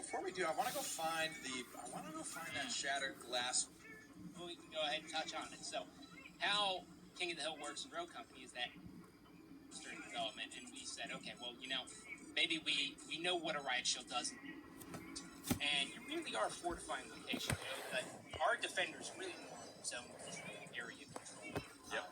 before we do, I want to go find that shattered glass. We can go ahead and touch on it. So, how King of the Hill works in Road Company is that during development, and we said, okay, well, maybe we know what a riot shield does, and you really are a fortifying location. But our defenders really zone control, area control,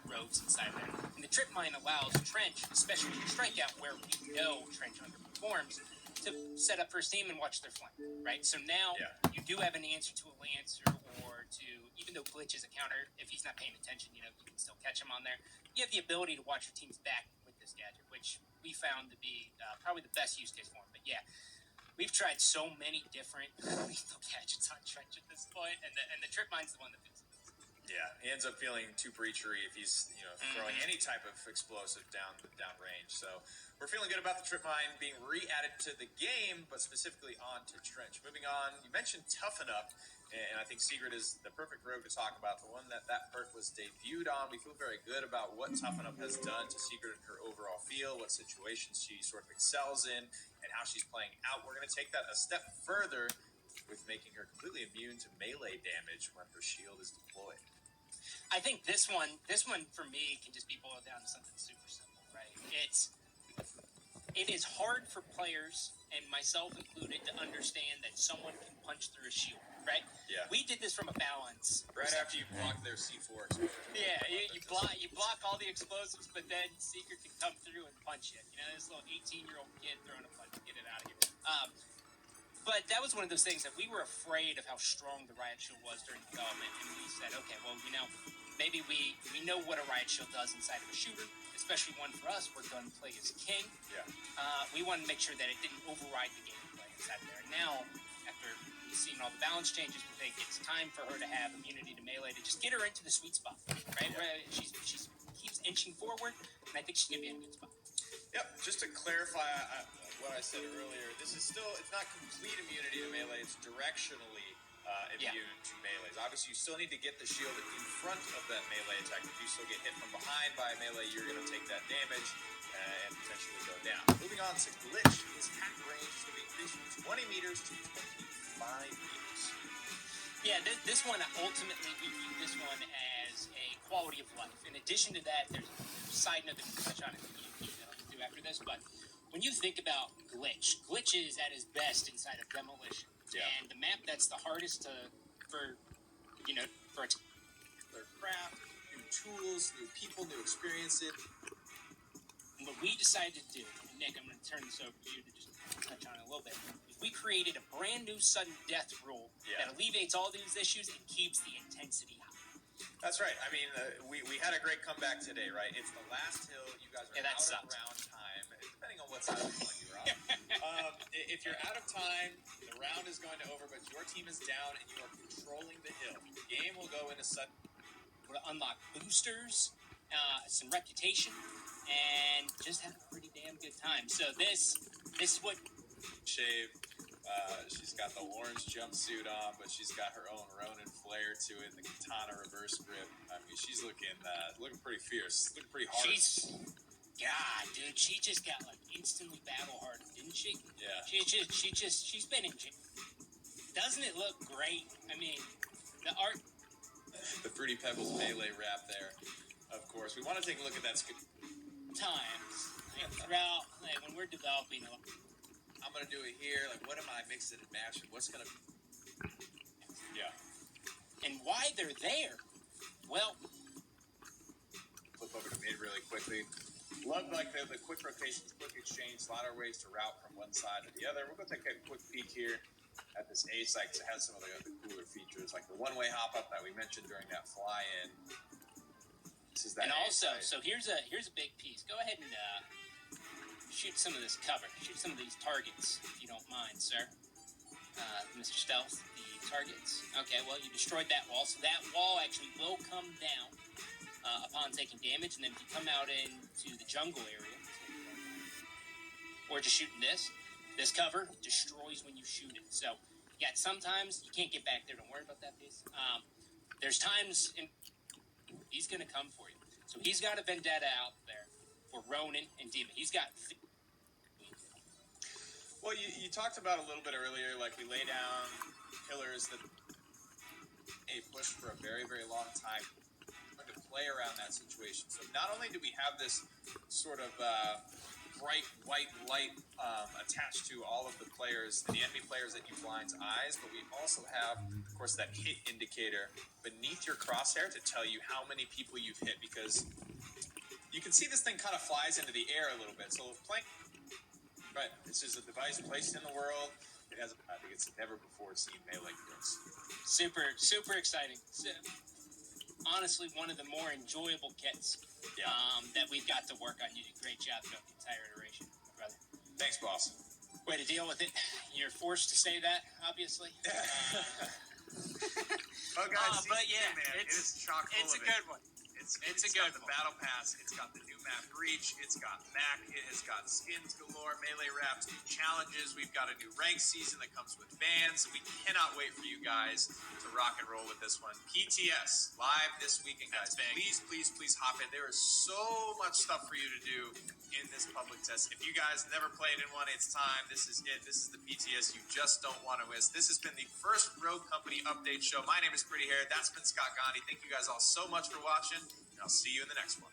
roads inside there. And the trip mine allows Trench, especially in strikeout, where we know Trench underperforms, to set up first team and watch their flank, right? So now you do have an answer to a Lancer or to, even though Glitch is a counter, if he's not paying attention, you can still catch him on there. You have the ability to watch your team's back with this gadget, which we found to be probably the best use case for him. But yeah, we've tried so many different lethal gadgets on Trench at this point, and the trip mine's the one that feels it. Yeah, he ends up feeling too breachery if he's throwing any type of explosive down range. So we're feeling good about the trip mine being re-added to the game, but specifically onto Trench. Moving on, you mentioned Toughen Up, and I think Secret is the perfect rogue to talk about. The one that perk was debuted on. We feel very good about what Toughen Up has done to Secret and her overall feel, what situations she sort of excels in, and how she's playing out. We're going to take that a step further with making her completely immune to melee damage when her shield is deployed. I think this one for me can just be boiled down to something super simple, right? It is hard for players, and myself included, to understand that someone can punch through a shield, right? Yeah. We did this from a balance. Right after you block their C4 explosion. Yeah, you block all the explosives, but then Secret can come through and punch it. This little 18-year-old kid throwing a punch, get it out of here. But that was one of those things that we were afraid of how strong the riot shield was during development, and we said, okay, well, maybe we know what a riot shield does inside of a shooter, especially one for us where gunplay is king. Yeah. We wanted to make sure that it didn't override the gameplay inside there. And now, after we've seen all the balance changes, we think it's time for her to have immunity to melee, to just get her into the sweet spot, right? Yeah. Where she keeps inching forward, and I think she's going to be in a good spot. Yep, just to clarify what I said earlier, it's not complete immunity to melee, it's directionally immune to melees. Obviously, you still need to get the shield in front of that melee attack. If you still get hit from behind by a melee, you're going to take that damage and potentially go down. Moving on to Glitch, his hack range is going to be increased from 20 meters to 25 meters. Yeah, this one, ultimately, we view this one as a quality of life. In addition to that, there's a side note that we can touch on after this, but when you think about Glitch is at his best inside of Demolition. Yeah. And the map that's the hardest for their craft, new tools, new people, new experiences. What we decided to do, and Nick, I'm going to turn this over to you to just touch on it a little bit, is we created a brand new sudden death rule that alleviates all these issues and keeps the intensity high. That's right. I mean, we had a great comeback today, right? It's the last hill. You guys are out of round time, depending on what side of the one you're on. If you're out of time, the round is going to over, but your team is down and you are controlling the hill. The game will go into sudden. We'll unlock boosters, some reputation, and just have a pretty damn good time. So this is what... Shave. She's got the orange jumpsuit on, but she's got her own Ronin flair to it, the katana reverse grip. I mean, she's looking pretty fierce, looking pretty hard. God, dude, she just got instantly battle hardened, didn't she? Yeah. She's been in. Doesn't it look great? I mean, the art. The Fruity Pebbles melee wrap there, of course. We want to take a look at that. Times throughout, when we're developing. I'm going to do it here. What am I mixing and matching? What's going to... Yeah. And why they're there? Well... Flip over to mid really quickly. Love the quick rotations, quick exchange, a lot of ways to route from one side to the other. We're going to take a quick peek here at this A site because it has some of the cooler features, like the one-way hop-up that we mentioned during that fly-in. This is that. And also, so here's a big piece. Go ahead and... shoot some of this cover. Shoot some of these targets, if you don't mind, sir. Mr. Stealth, the targets. Okay, well, you destroyed that wall, so that wall actually will come down upon taking damage, and then if you come out into the jungle area, or just shooting this cover destroys when you shoot it. So, yeah, sometimes you can't get back there. Don't worry about that piece. There's times he's going to come for you. So he's got a vendetta out there for Ronin and Demon. He's got... Well, you talked about a little bit earlier, like we lay down pillars that a push for a very, very long time to play around that situation. So not only do we have this sort of bright white light attached to all of the players, the enemy players that you blind's eyes, but we also have, of course, that hit indicator beneath your crosshair to tell you how many people you've hit, because you can see this thing kind of flies into the air a little bit. So playing, right, this is a device placed in the world. It has, I think it's never before seen melee kills. Super exciting. Honestly, one of the more enjoyable kits that we've got to work on. You did a great job throughout the entire iteration, brother. Thanks, boss. Way to deal with it. You're forced to say that, obviously. Oh, guys, but yeah, man, it is chock full it's of a good one. It's got the battle pass. It's got the new map Breach. It's got Mack. It has got skins galore, melee wraps, new challenges. We've got a new rank season that comes with bans. We cannot wait for you guys to rock and roll with this one. PTS live this weekend, guys. Please hop in. There is so much stuff for you to do in this public test. If you guys never played in one, it's time. This is it. This is the PTS you just don't want to miss. This has been the first Rogue Company update show. My name is Pretty Hair. That's been Scott Gandhi. Thank you guys all so much for watching, and I'll see you in the next one.